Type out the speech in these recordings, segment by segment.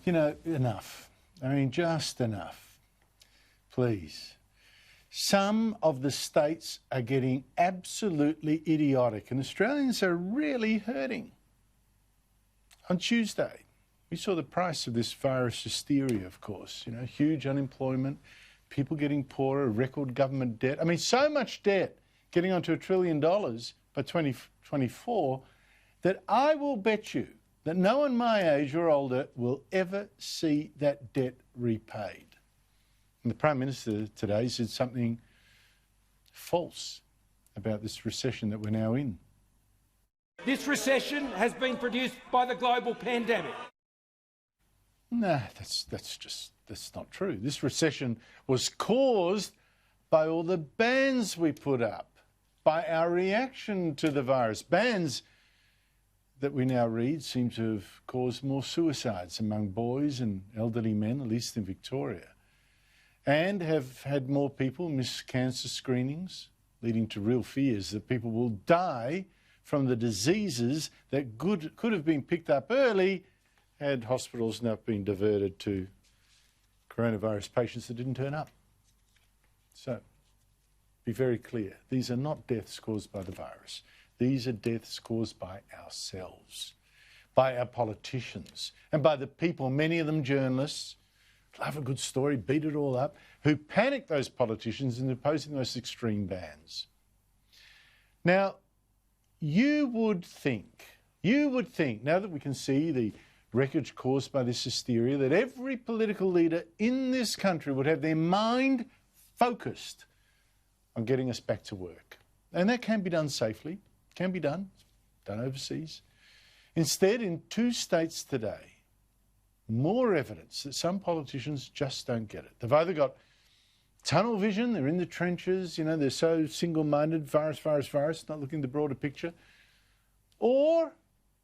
You know, enough. I mean, just enough. Please. Some of the states are getting absolutely idiotic, and Australians are really hurting. On Tuesday, we saw the price of this virus hysteria, of course. You know, huge unemployment, people getting poorer, record government debt. I mean, so much debt, getting onto $1 trillion by 2024, that I will bet you that no one my age or older will ever see that debt repaid. And the Prime Minister today said something false about this recession that we're now in. This recession has been produced by the global pandemic. No, that's not true. This recession was caused by all the bans we put up, by our reaction to the virus. Bans that we now read seem to have caused more suicides among boys and elderly men, at least in Victoria, and have had more people miss cancer screenings, leading to real fears that people will die from the diseases that could have been picked up early had hospitals not been diverted to coronavirus patients that didn't turn up. So, be very clear, these are not deaths caused by the virus. These are deaths caused by ourselves, by our politicians, and by the people, many of them journalists, love a good story, beat it all up, who panic those politicians into imposing those extreme bans. Now, you would think, now that we can see the wreckage caused by this hysteria, that every political leader in this country would have their mind focused on getting us back to work. And that can be done safely, can be done overseas. Instead, in 2 states today, more evidence that some politicians just don't get it. They've either got tunnel vision, they're in the trenches, you know, they're so single-minded, virus, not looking at the broader picture, or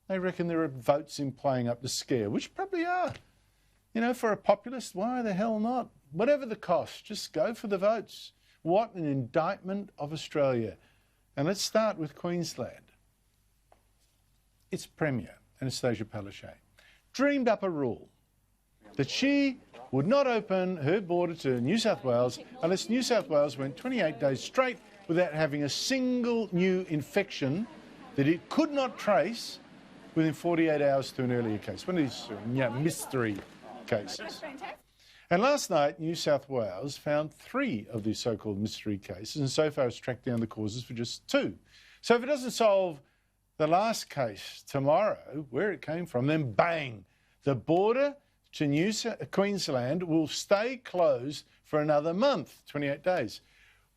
they reckon there are votes in playing up the scare, which probably are. You know, for a populist, why the hell not? Whatever the cost, just go for the votes. What an indictment of Australia. And let's start with Queensland. Its Premier, Anastasia Palaszczuk, dreamed up a rule that she would not open her border to New South Wales unless New South Wales went 28 days straight without having a single new infection that it could not trace within 48 hours to an earlier case. One of these mystery cases. And last night, New South Wales found 3 of these so-called mystery cases, and so far has tracked down the causes for just 2. So if it doesn't solve the last case tomorrow, where it came from, then bang, the border to Queensland will stay closed for another month, 28 days,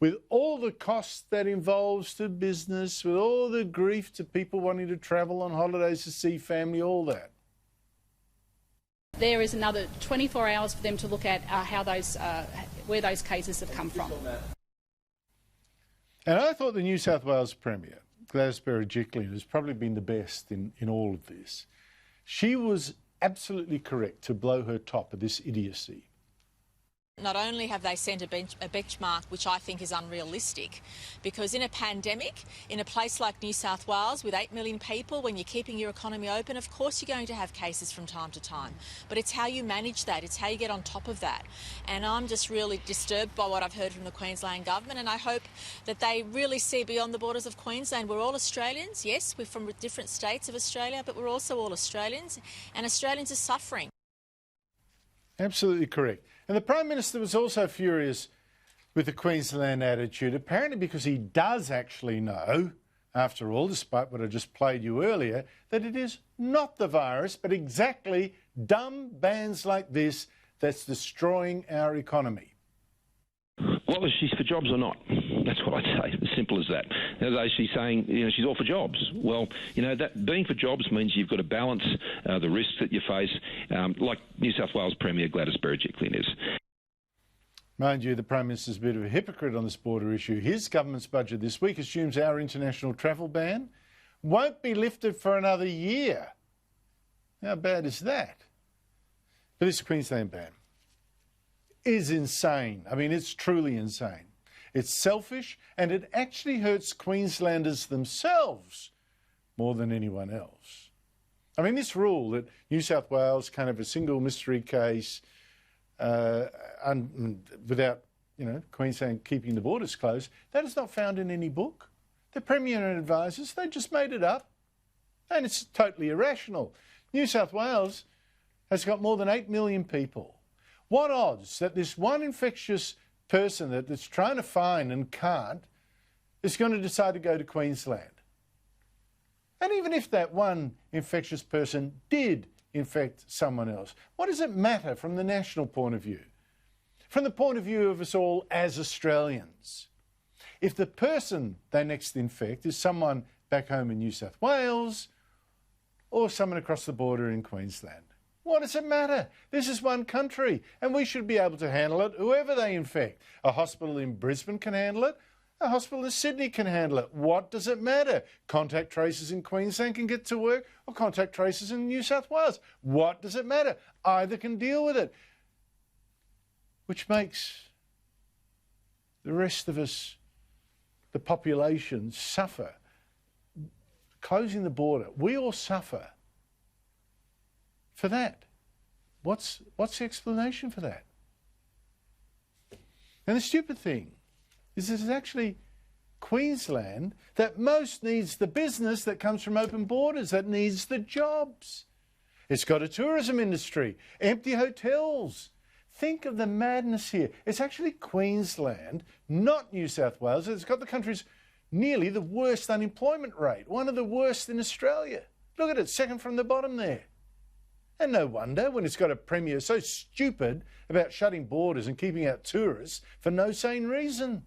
with all the costs that involves to business, with all the grief to people wanting to travel on holidays to see family, all that. There is another 24 hours for them to look at where those cases have come from. And I thought the New South Wales Premier, Gladys Berejiklian, has probably been the best in all of this. She was absolutely correct to blow her top of this idiocy. Not only have they set a benchmark which I think is unrealistic, because in a pandemic, in a place like New South Wales with 8 million people, when you're keeping your economy open, of course you're going to have cases from time to time. But it's how you manage that, it's how you get on top of that. And I'm just really disturbed by what I've heard from the Queensland Government, and I hope that they really see beyond the borders of Queensland. We're all Australians, yes, we're from different states of Australia, but we're also all Australians, and Australians are suffering. Absolutely correct. And the Prime Minister was also furious with the Queensland attitude, apparently because he does actually know, after all, despite what I just played you earlier, that it is not the virus, but exactly dumb bans like this that's destroying our economy. Well, is she for jobs or not? That's what I'd say, as simple as that. Although she's saying, you know, she's all for jobs. Well, you know, that being for jobs means you've got to balance the risks that you face, like New South Wales Premier Gladys Berejiklian is. Mind you, the Prime Minister's a bit of a hypocrite on this border issue. His government's budget this week assumes our international travel ban won't be lifted for another year. How bad is that? But this Queensland ban is insane. I mean, it's truly insane. It's selfish, and it actually hurts Queenslanders themselves more than anyone else. I mean, this rule that New South Wales can't have a single mystery case without, Queensland keeping the borders closed, that is not found in any book. The Premier and advisors, they just made it up. And it's totally irrational. New South Wales has got more than 8 million people. What odds that this one infectious person that's trying to find and can't is going to decide to go to Queensland? And even if that one infectious person did infect someone else, what does it matter from the national point of view? From the point of view of us all as Australians, if the person they next infect is someone back home in New South Wales or someone across the border in Queensland, what does it matter? This is one country and we should be able to handle it, whoever they infect. A hospital in Brisbane can handle it. A hospital in Sydney can handle it. What does it matter? Contact tracers in Queensland can get to work or contact tracers in New South Wales. What does it matter? Either can deal with it. Which makes the rest of us, the population, suffer. Closing the border, we all suffer for that. What's the explanation for that? And the stupid thing is it's actually Queensland that most needs the business that comes from open borders, that needs the jobs. It's got a tourism industry, empty hotels. Think of the madness here. It's actually Queensland, not New South Wales. It's got the country's nearly the worst unemployment rate, one of the worst in Australia. Look at it, second from the bottom there. And no wonder when it's got a Premier so stupid about shutting borders and keeping out tourists for no sane reason.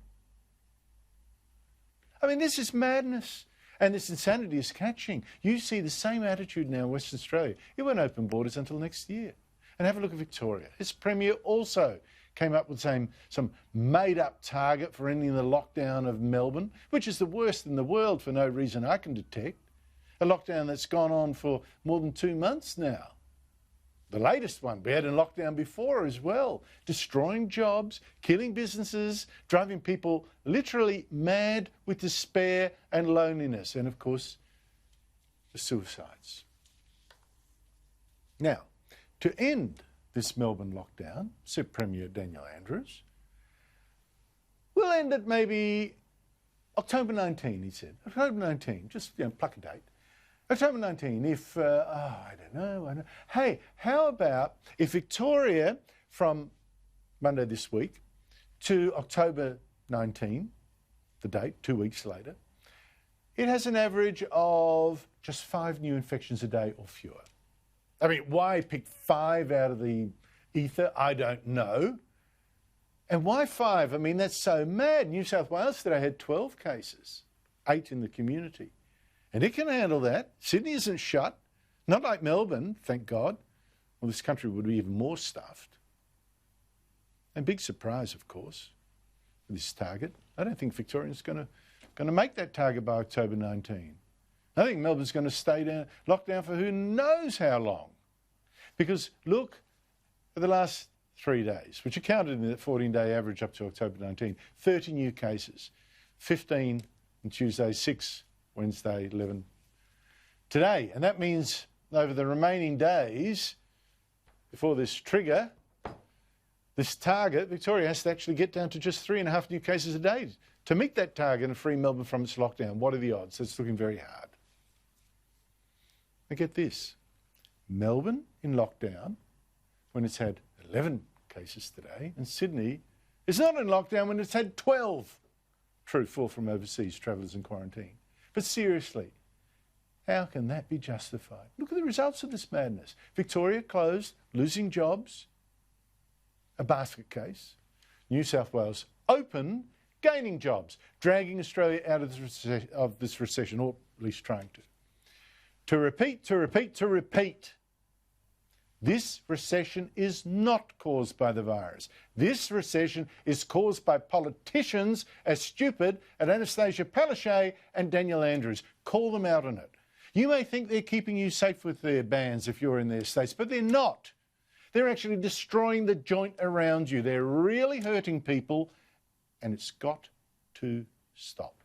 I mean, this is madness. And this insanity is catching. You see the same attitude now in Western Australia. It won't open borders until next year. And have a look at Victoria. Its Premier also came up with some made-up target for ending the lockdown of Melbourne, which is the worst in the world for no reason I can detect. A lockdown that's gone on for more than 2 months now. The latest one, we had a lockdown before as well, destroying jobs, killing businesses, driving people literally mad with despair and loneliness, and of course, the suicides. Now, to end this Melbourne lockdown, said Premier Daniel Andrews, we'll end it maybe October 19, he said. October 19, just pluck a date. October 19, if, I don't know. Hey, how about if Victoria, from Monday this week to October 19, the date, 2 weeks later, it has an average of just 5 new infections a day or fewer. I mean, why pick 5 out of the ether? I don't know. And why 5? I mean, that's so mad. New South Wales today had 12 cases, 8 in the community. And it can handle that. Sydney isn't shut. Not like Melbourne, thank God. Well, this country would be even more stuffed. And big surprise, of course, with this target. I don't think Victoria's going to make that target by October 19. I think Melbourne's going to stay locked down for who knows how long. Because look at the last 3 days, which are counted in the 14-day average up to October 19. 30 new cases, 15 on Tuesday, 6 Wednesday, 11 today. And that means over the remaining days, before this trigger, this target, Victoria has to actually get down to just 3.5 new cases a day to meet that target and free Melbourne from its lockdown. What are the odds? It's looking very hard. Now get this. Melbourne in lockdown when it's had 11 cases today, and Sydney is not in lockdown when it's had 12. True, 4 from overseas travellers in quarantine. But seriously, how can that be justified? Look at the results of this madness. Victoria closed, losing jobs, a basket case. New South Wales open, gaining jobs, dragging Australia out of this recession, or at least trying to. To repeat. This recession is not caused by the virus. This recession is caused by politicians as stupid as Anastacia Palaszczuk and Daniel Andrews. Call them out on it. You may think they're keeping you safe with their bans if you're in their states, but they're not. They're actually destroying the joint around you. They're really hurting people, and it's got to stop.